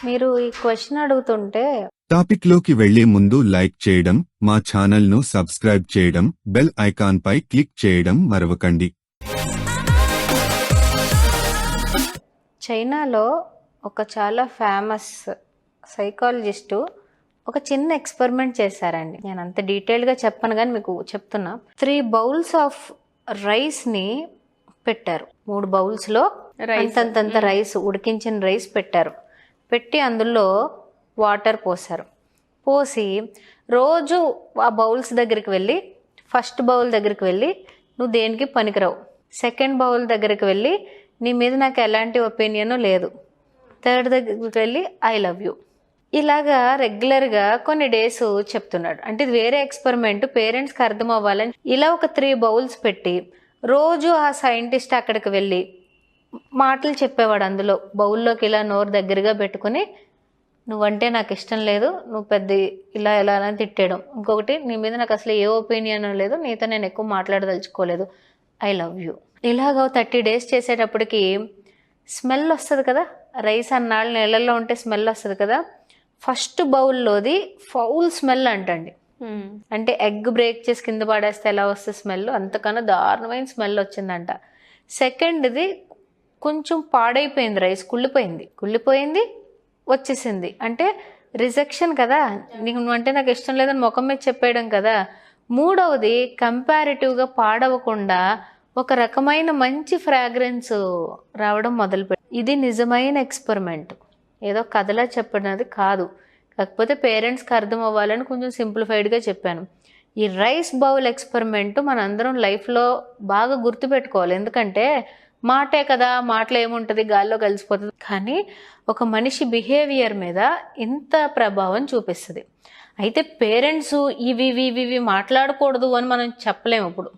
మీరు ఈ క్వశ్చన్ అడుగుతుంటే టాపిక్ లోకి వెళ్లే ముందు లైక్ చేయడం, మా ఛానల్ ను సబ్స్క్రైబ్ చేయడం, బెల్ ఐకాన్ పై క్లిక్ చేయడం మరవకండి. చైనాలో ఒక చాలా ఫేమస్ సైకాలజిస్టు ఒక చిన్న ఎక్స్పెరిమెంట్ చేశారండి. నేను అంత డీటెయిల్గా చెప్పను కానీ మీకు చెప్తున్నా. 3 బౌల్స్ ఆఫ్ రైస్ని పెట్టారు. 3 బౌల్స్లో అంతంత రైస్, ఉడికించిన రైస్ పెట్టారు. పెట్టి అందులో వాటర్ పోసారు. పోసి రోజు ఆ బౌల్స్ దగ్గరికి వెళ్ళి, ఫస్ట్ బౌల్ దగ్గరికి వెళ్ళి నువ్వు దేనికి పనికిరావు, సెకండ్ బౌల్ దగ్గరికి వెళ్ళి నీ మీద నాకు ఎలాంటి ఒపీనియన్ లేదు, థర్డ్ దగ్గరికి వెళ్ళి ఐ లవ్ యూ, ఇలాగా రెగ్యులర్గా కొన్ని డేస్ చెప్తున్నాడు. అంటే ఇది వేరే ఎక్స్పెరిమెంట్, పేరెంట్స్కి అర్థం అవ్వాలని ఇలా ఒక 3 బౌల్స్ పెట్టి రోజు ఆ సైంటిస్ట్ అక్కడికి వెళ్ళి మాటలు చెప్పేవాడు. అందులో బౌల్లోకి ఇలా నోరు దగ్గరగా పెట్టుకుని నువ్వంటే నాకు ఇష్టం లేదు, నువ్వు పెద్ద ఇలా ఎలా అని తిట్టేయడం, ఇంకొకటి నీ మీద నాకు అసలు ఏ ఒపీనియన్ లేదు, నీతో నేను ఎక్కువ మాట్లాడదలుచుకోలేదు, ఐ లవ్ యూ. ఇలాగ 30 డేస్ చేసేటప్పటికి స్మెల్ వస్తుంది కదా, రైస్ అన్నాళ్ళు నీళ్ళల్లో ఉంటే స్మెల్ వస్తుంది కదా. ఫస్ట్ బౌల్లోది ఫౌల్ స్మెల్ అంటండి. అంటే ఎగ్ బ్రేక్ చేసి కింద పడేస్తే ఎలా వస్తుంది స్మెల్, అంతకన్నా దారుణమైన స్మెల్ వచ్చిందంట. సెకండ్ది కొంచెం పాడైపోయింది రైస్, కుళ్ళిపోయింది వచ్చేసింది. అంటే రిజెక్షన్ కదా, నీకు నువ్వంటే నాకు ఇష్టం లేదని ముఖం మీద చెప్పేయడం కదా. మూడవది కంపారిటివ్గా పాడవకుండా ఒక రకమైన మంచి ఫ్రాగ్రెన్స్ రావడం మొదలుపెట్టి. ఇది నిజమైన ఎక్స్పెరిమెంట్, ఏదో కథలా చెప్పినది కాదు. కాకపోతే పేరెంట్స్కి అర్థం అవ్వాలని కొంచెం సింప్లిఫైడ్గా చెప్పాను. ఈ రైస్ బౌల్ ఎక్స్పెరిమెంట్ మనందరం లైఫ్లో బాగా గుర్తుపెట్టుకోవాలి. ఎందుకంటే మాటే కదా, మాటలో ఏముంటుంది, గాల్లో కలిసిపోతుంది. కానీ ఒక మనిషి బిహేవియర్ మీద ఇంత ప్రభావం చూపిస్తుంది. అయితే పేరెంట్స్ ఇవి మాట్లాడకూడదు అని మనం చెప్పలేము. ఇప్పుడు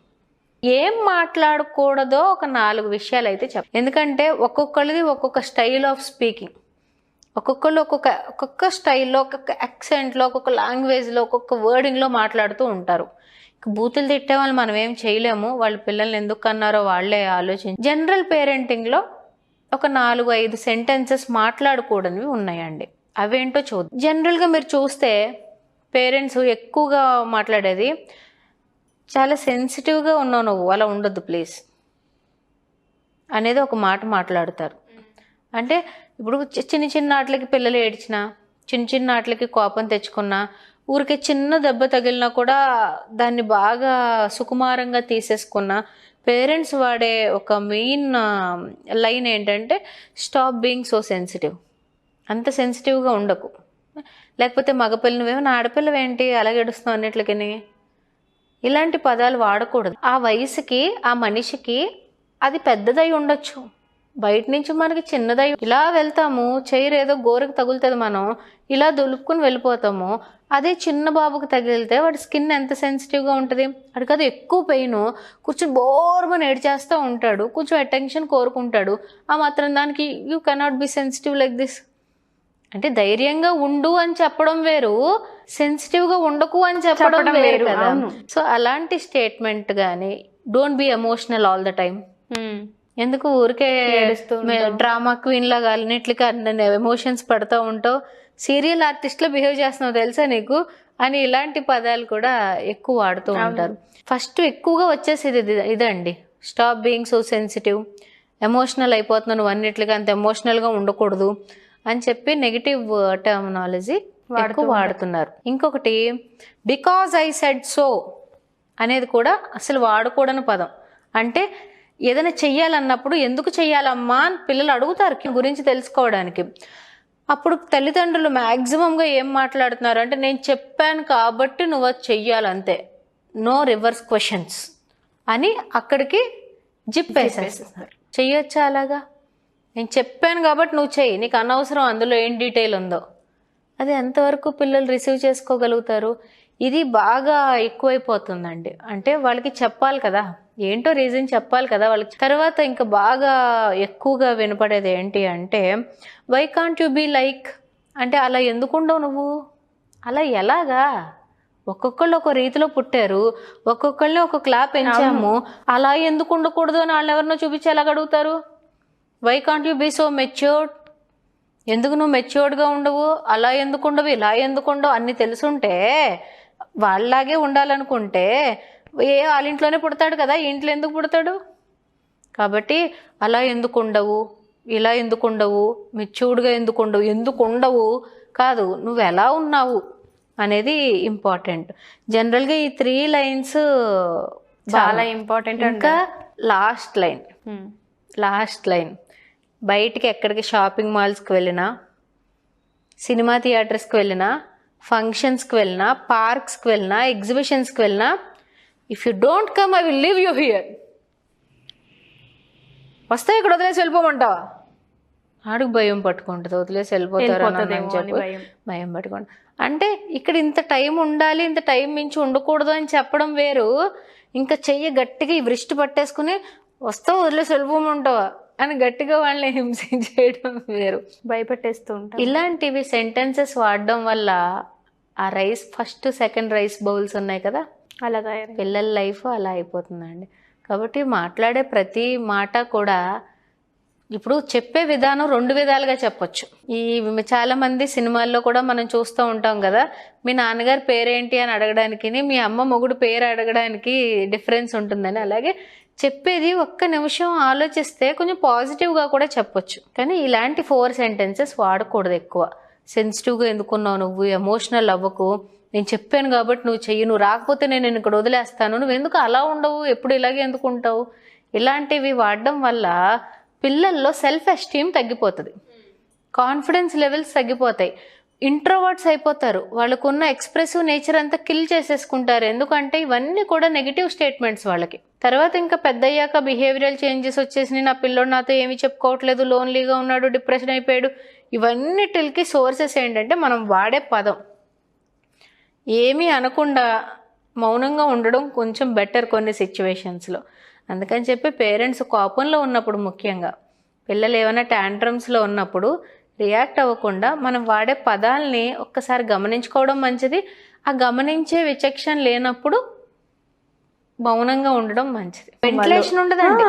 ఏం మాట్లాడకూడదో ఒక 4 విషయాలు అయితే ఎందుకంటే ఒక్కొక్కరిది ఒక్కొక్క స్టైల్ ఆఫ్ స్పీకింగ్, ఒక్కొక్కళ్ళు ఒక్కొక్క స్టైల్లో, ఒక్కొక్క యాక్సెంట్లో, ఒక్కొక్క లాంగ్వేజ్లో, ఒక్కొక్క వర్డింగ్లో మాట్లాడుతూ ఉంటారు. బూతులు తిట్టే వాళ్ళు మనం ఏం చేయలేము, వాళ్ళ పిల్లల్ని ఎందుకు అన్నారో వాళ్ళే ఆలోచించి. జనరల్ పేరెంటింగ్లో ఒక 4-5 సెంటెన్సెస్ మాట్లాడకూడనివి ఉన్నాయండి. అవేంటో చూద్దాం. జనరల్గా మీరు చూస్తే పేరెంట్స్ ఎక్కువగా మాట్లాడేది, చాలా సెన్సిటివ్గా ఉన్నావు నువ్వు, అలా ఉండొద్దు ప్లీజ్ అనేది ఒక మాట మాట్లాడతారు. అంటే ఇప్పుడు చిన్న ఆటలకి పిల్లలు ఏడ్చినా, చిన్న ఆటలకి కోపం తెచ్చుకున్నా, ఊరికే చిన్న దెబ్బ తగిలినా కూడా దాన్ని బాగా సుకుమారంగా తీసేసుకున్న పేరెంట్స్ వాడే ఒక మెయిన్ లైన్ ఏంటంటే స్టాప్ బీయింగ్ సో సెన్సిటివ్. అంత సెన్సిటివ్గా ఉండకు, లేకపోతే మగపిల్ల నువ్వేమో ఆడపిల్లవేంటి అలాగే ఏడుస్తున్నావు అన్నిట్లకి, ఇలాంటి పదాలు వాడకూడదు. ఆ వయసుకి ఆ మనిషికి అది పెద్దదై ఉండొచ్చు, బయట నుంచి మనకి చిన్నదై ఇలా వెళ్తాము, చైర్ ఏదో గోరకు తగులుతుంది, మనం ఇలా దులుపుకుని వెళ్ళిపోతాము. అదే చిన్న బాబుకి తగిలితే వాడి స్కిన్ ఎంత సెన్సిటివ్గా ఉంటుంది, వాడికి అది ఎక్కువ పెయిన్, కూర్చొని బోర్మని ఏడ్చేస్తూ ఉంటాడు, కొంచెం అటెన్షన్ కోరుకుంటాడు. ఆ మాత్రం దానికి you cannot be sensitive like this అంటే ధైర్యంగా ఉండు అని చెప్పడం వేరు, సెన్సిటివ్గా ఉండకు అని చెప్పడం వేరు కదా. సో అలాంటి స్టేట్మెంట్ కానీ, don't be emotional all the time, ఎందుకు ఊరికే డ్రామా క్వీన్ లాగా అన్నిట్లకి ఎమోషన్స్ పడుతూ ఉంటావు, సీరియల్ ఆర్టిస్ట్లో బిహేవ్ చేస్తున్నావు తెలుసా నీకు అని ఇలాంటి పదాలు కూడా ఎక్కువ వాడుతూ ఉంటారు. ఫస్ట్ ఎక్కువగా వచ్చేసేది ఇదండి, stop being so sensitive, emotional అయిపోతున్నావు నువ్వు అన్నిట్లకి, అంత ఎమోషనల్గా ఉండకూడదు అని చెప్పి నెగిటివ్ టర్మినాలజీ వాడుతున్నారు. ఇంకొకటి బికాజ్ ఐ సెడ్ సో అనేది కూడా అసలు వాడకూడని పదం. అంటే ఏదైనా చెయ్యాలన్నప్పుడు ఎందుకు చెయ్యాలమ్మా అని పిల్లలు అడుగుతారు గురించి తెలుసుకోవడానికి. అప్పుడు తల్లిదండ్రులు మ్యాక్సిమంగా ఏం మాట్లాడుతున్నారు అంటే నేను చెప్పాను కాబట్టి నువ్వు అది చెయ్యాలంతే, నో రివర్స్ క్వశ్చన్స్ అని అక్కడికి జిప్ వేసేస్తున్నారు. చెయ్యొచ్చా అలాగా, నేను చెప్పాను కాబట్టి నువ్వు చెయ్యి, నీకు అనవసరం అందులో ఏం డీటెయిల్ ఉందో. అది ఎంతవరకు పిల్లలు రిసీవ్ చేసుకోగలుగుతారు? ఇది బాగా ఎక్కువైపోతుందండి. అంటే వాళ్ళకి చెప్పాలి కదా, ఏంటో రీజన్ చెప్పాలి కదా వాళ్ళకి. తర్వాత ఇంకా బాగా ఎక్కువగా వినపడేది ఏంటి అంటే why can't you be like, అంటే అలా ఎందుకు ఉండవు నువ్వు, అలా ఎలాగా, ఒక్కొక్కళ్ళు ఒక రీతిలో పుట్టారు, ఒక్కొక్కళ్ళని ఒక్కొక్కలా పెంచాము, అలా ఎందుకు ఉండకూడదు అని వాళ్ళు ఎవరినో చూపించి ఎలాగ అడుగుతారు? Why can't you be so matured, ఎందుకు నువ్వు మెచ్యూర్డ్గా ఉండవు, అలా ఎందుకు ఉండవు, ఇలా ఎందుకు ఉండవు అన్నీ తెలుసుంటే వాళ్ళలాగే ఉండాలనుకుంటే వాళ్ళ ఇంట్లోనే పుడతాడు కదా, ఈ ఇంట్లో ఎందుకు పుడతాడు? కాబట్టి అలా ఎందుకు ఉండవు, ఇలా ఎందుకు ఉండవు, మెచ్యూర్డ్గా ఎందుకు ఉండవు కాదు, నువ్వు ఎలా ఉన్నావు అనేది ఇంపార్టెంట్. జనరల్గా ఈ 3 లైన్స్ చాలా ఇంపార్టెంట్. ఇంకా లాస్ట్ లైన్ బయటికి ఎక్కడికి షాపింగ్ మాల్స్కి వెళ్ళినా, సినిమా థియేటర్స్కి వెళ్ళినా, ఫంక్షన్స్కి వెళ్ళినా, పార్క్స్కి వెళ్ళినా, ఎగ్జిబిషన్స్కి వెళ్ళినా, if you don't come I will leave you here. వస్తే ఇక్కడ వదిలేసి వెళ్ళిపోమంటావా? ఆడికి భయం పట్టుకుంటుంది, వదిలేసి వెళ్ళిపోతారు అని చెప్పి భయం పట్టుకుంటుంది. అంటే ఇక్కడ ఇంత టైం ఉండాలి, ఇంత టైం మించి ఉండకూడదు అని చెప్పడం వేరు, ఇంకా చెయ్యి గట్టిగా ఈ వృష్టి పట్టేసుకుని వస్తావు వదిలేసి వెళ్ళిపోమంటావా అని గట్టిగా వాళ్ళని హింసించేయడం వేరు, భయపెట్టేస్తూ ఉంటాం. ఇలాంటివి సెంటెన్సెస్ వాడడం వల్ల ఆ rice first second rice bowls ఉన్నాయి కదా, అలా తయారు పిల్లల లైఫ్ అలా అయిపోతుందండి. కాబట్టి మాట్లాడే ప్రతి మాట కూడా ఇప్పుడు చెప్పే విధానం 2 విధాలుగా చెప్పొచ్చు. చాలా మంది సినిమాల్లో కూడా మనం చూస్తూ ఉంటాం కదా, మీ నాన్నగారి పేరేంటి అని అడగడానికి మీ అమ్మ మొగుడు పేరు అడగడానికి డిఫరెన్స్ ఉంటుందని. అలాగే చెప్పేది ఒక్క నిమిషం ఆలోచిస్తే కొంచెం పాజిటివ్గా కూడా చెప్పొచ్చు. కానీ ఇలాంటి 4 సెంటెన్సెస్ వాడకూడదు ఎక్కువ. సెన్సిటివ్గా ఎందుకున్నావు నువ్వు, ఎమోషనల్ అవ్వకు, నేను చెప్పాను కాబట్టి నువ్వు చెయ్యి, నువ్వు రాకపోతే నేను ఇక్కడ వదిలేస్తాను, నువ్వు ఎందుకు అలా ఉండవు, ఎప్పుడు ఇలాగే ఎందుకు ఉంటావు, ఇలాంటివి వాడడం వల్ల పిల్లల్లో సెల్ఫ్ ఎస్టీమ్ తగ్గిపోతుంది, కాన్ఫిడెన్స్ లెవెల్స్ తగ్గిపోతాయి, ఇంట్రోవర్ట్స్ అయిపోతారు, వాళ్ళకున్న ఎక్స్ప్రెసివ్ నేచర్ అంతా కిల్ చేసేసుకుంటారు. ఎందుకంటే ఇవన్నీ కూడా నెగిటివ్ స్టేట్మెంట్స్ వాళ్ళకి. తర్వాత ఇంకా పెద్ద అయ్యాక బిహేవియరల్ చేంజెస్ వచ్చేసి నా పిల్లోడు నాతో ఏమీ చెప్పుకోవట్లేదు, లోన్లీగా ఉన్నాడు, డిప్రెషన్ అయిపోయాడు, ఇవన్నిటికి సోర్సెస్ ఏంటంటే మనం వాడే పదం. ఏమీ అనకుండా మౌనంగా ఉండడం కొంచెం బెటర్ కొన్ని సిచ్యువేషన్స్లో. అందుకని చెప్పి పేరెంట్స్ కోపంలో ఉన్నప్పుడు, ముఖ్యంగా పిల్లలు ఏమైనా ట్యాంట్రమ్స్లో ఉన్నప్పుడు రియాక్ట్ అవ్వకుండా మనం వాడే పదాలని ఒక్కసారి గమనించుకోవడం మంచిది. ఆ గమనించే విచక్షణ లేనప్పుడు మౌనంగా ఉండడం మంచిది. వెంటిలేషన్ ఉండదండి,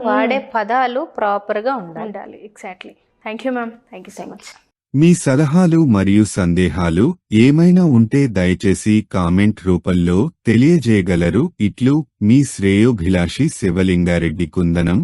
వాడే పదాలు ప్రాపర్గా ఉండాలి. Exactly. Thank you ma'am, thank you so much. మీ సలహాలు మరియు సందేహాలు ఏమైనా ఉంటే దయచేసి కామెంట్ రూపంలో తెలియజేయగలరు. ఇట్లు మీ శ్రేయోభిలాషి శివలింగారెడ్డి కుందనం.